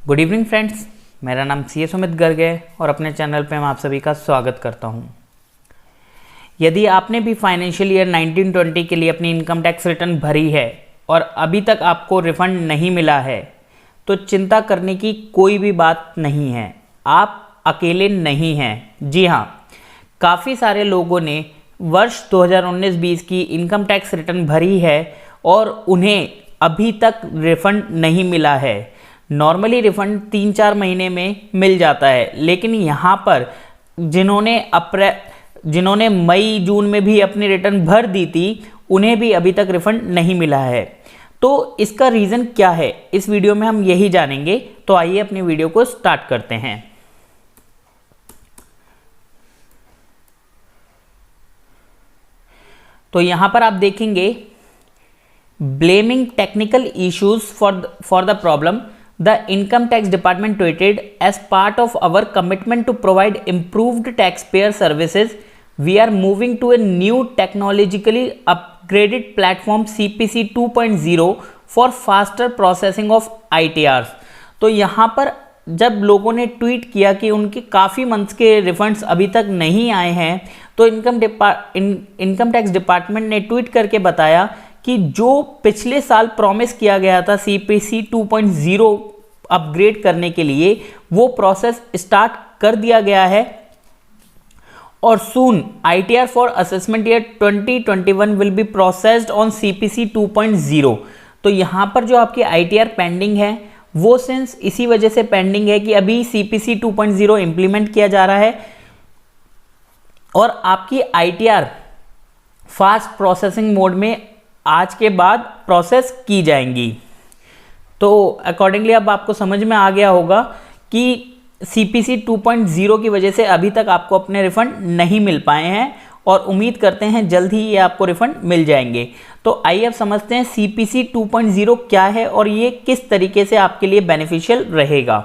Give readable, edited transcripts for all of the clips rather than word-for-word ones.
Good evening friends, मेरा नाम सी सुमित गर्ग है और अपने चैनल पे मैं आप सभी का स्वागत करता हूँ। यदि आपने भी फाइनेंशियल ईयर 1920 के लिए अपनी इनकम टैक्स रिटर्न भरी है और अभी तक आपको रिफंड नहीं मिला है तो चिंता करने की कोई भी बात नहीं है। आप अकेले नहीं हैं। जी हाँ, काफ़ी सारे लोगों ने वर्ष 2019-20 की इनकम टैक्स रिटर्न भरी है और उन्हें अभी तक रिफंड नहीं मिला है। नॉर्मली रिफंड 3-4 महीने में मिल जाता है, लेकिन यहाँ पर जिन्होंने मई जून में भी अपनी रिटर्न भर दी थी उन्हें भी अभी तक रिफंड नहीं मिला है। तो इसका रीज़न क्या है, इस वीडियो में हम यही जानेंगे। तो आइए अपनी वीडियो को स्टार्ट करते हैं। तो यहाँ पर आप देखेंगे, blaming technical issues for the problem the income tax department tweeted, as part of our commitment to provide improved taxpayer services, we are moving to a new technologically upgraded platform CPC 2.0 for faster processing of ITRs। तो यहाँ पर जब लोगों ने tweet किया कि उनके काफ़ी मंथ्स के रिफंड्स अभी तक नहीं आए हैं, तो इनकम टैक्स डिपार्टमेंट ने ट्वीट करके बताया कि जो पिछले साल प्रॉमिस किया गया था CPC 2.0 अपग्रेड करने के लिए, वो प्रोसेस स्टार्ट कर दिया गया है और सून ITR for assessment year 2021 will be processed on CPC 2.0। तो यहाँ पर जो आपकी ITR पेंडिंग है वो सिंस इसी वजह से पेंडिंग है कि अभी CPC 2.0 इंप्लीमेंट किया जा रहा है और आपकी ITR फास्ट प्रोसेसिंग मोड में आज के बाद प्रोसेस की जाएंगी। तो अकॉर्डिंगली अब आपको समझ में आ गया होगा कि CPC 2.0 की वजह से अभी तक आपको अपने रिफंड नहीं मिल पाए हैं और उम्मीद करते हैं जल्द ही ये आपको रिफंड मिल जाएंगे। तो आइए अब समझते हैं CPC 2.0 क्या है और ये किस तरीके से आपके लिए बेनिफिशियल रहेगा।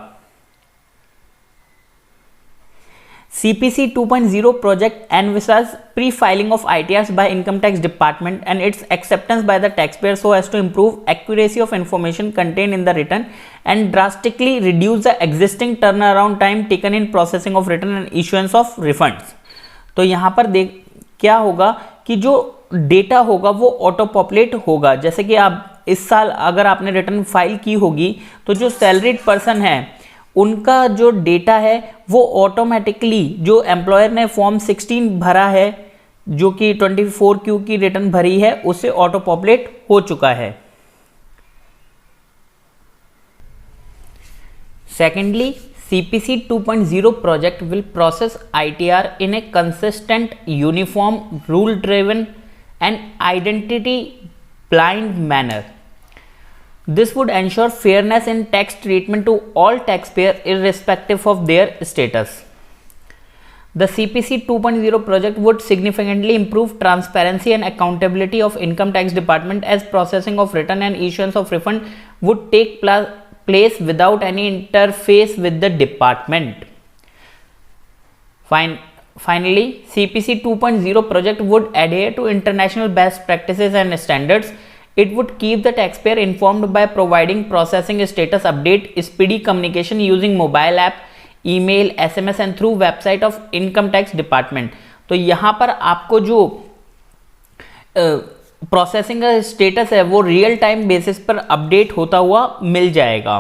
CPC 2.0 project envisages pre-filing of ITRs by Income Tax Department and its acceptance by the taxpayer so as to improve accuracy of information contained in the return and drastically reduce the existing turnaround time taken in processing of return and issuance of refunds। तो यहाँ पर क्या होगा कि जो data होगा वो auto populate होगा। जैसे कि आप इस साल अगर आपने रिटर्न फाइल की होगी तो जो सैलरीड पर्सन है उनका जो डेटा है वो ऑटोमेटिकली, जो एम्प्लॉयर ने फॉर्म 16 भरा है जो कि 24Q की रिटर्न भरी है, उससे ऑटो पॉपुलेट हो चुका है। Secondly, CPC 2.0 project will process ITR in a consistent, uniform, rule-driven and identity-blind manner. This would ensure fairness in tax treatment to all taxpayers irrespective of their status. The CPC 2.0 project would significantly improve transparency and accountability of Income Tax Department as processing of return and issuance of refund would take place without any interface with the department. Finally, CPC 2.0 project would adhere to international best practices and standards. It would keep the taxpayer informed by providing processing status update, speedy communication using mobile app, email, SMS and through website of Income Tax Department। तो यहाँ पर आपको जो processing का status है वो real time basis पर update होता हुआ मिल जाएगा।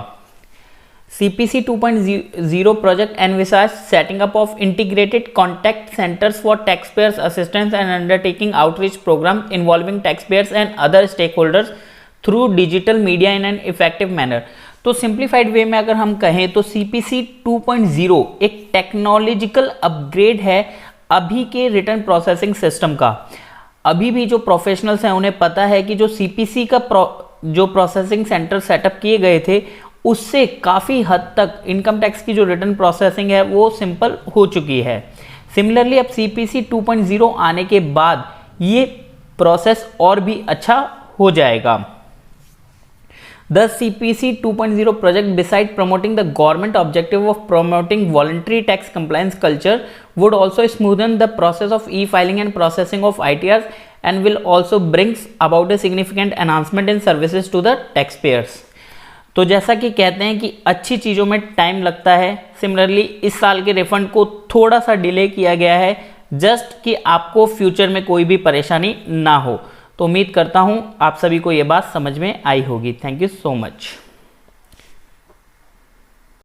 CPC 2.0 project envisages setting up of integrated contact centers for taxpayers assistance and undertaking outreach programs involving taxpayers and other stakeholders through digital media in an effective manner। तो simplified वे में अगर हम कहें तो CPC 2.0 एक टेक्नोलॉजिकल अपग्रेड है अभी के रिटर्न प्रोसेसिंग सिस्टम का। अभी भी जो प्रोफेशनल्स हैं उन्हें पता है कि जो CPC का जो प्रोसेसिंग सेंटर सेटअप किए गए थे उससे काफ़ी हद तक इनकम टैक्स की जो रिटर्न प्रोसेसिंग है वो सिंपल हो चुकी है। सिमिलरली अब CPC 2.0 आने के बाद ये प्रोसेस और भी अच्छा हो जाएगा। The CPC 2.0 project, besides promoting the government objective of promoting voluntary tax compliance culture, would also smoothen the process of e-filing and processing of ITRs and will also bring about a significant enhancement in services to the taxpayers। तो जैसा कि कहते हैं कि अच्छी चीज़ों में time लगता है, सिमिलरली इस साल के रिफंड को थोड़ा सा डिले किया गया है जस्ट कि आपको फ्यूचर में कोई भी परेशानी ना हो। तो उम्मीद करता हूँ आप सभी को ये बात समझ में आई होगी। Thank you so much.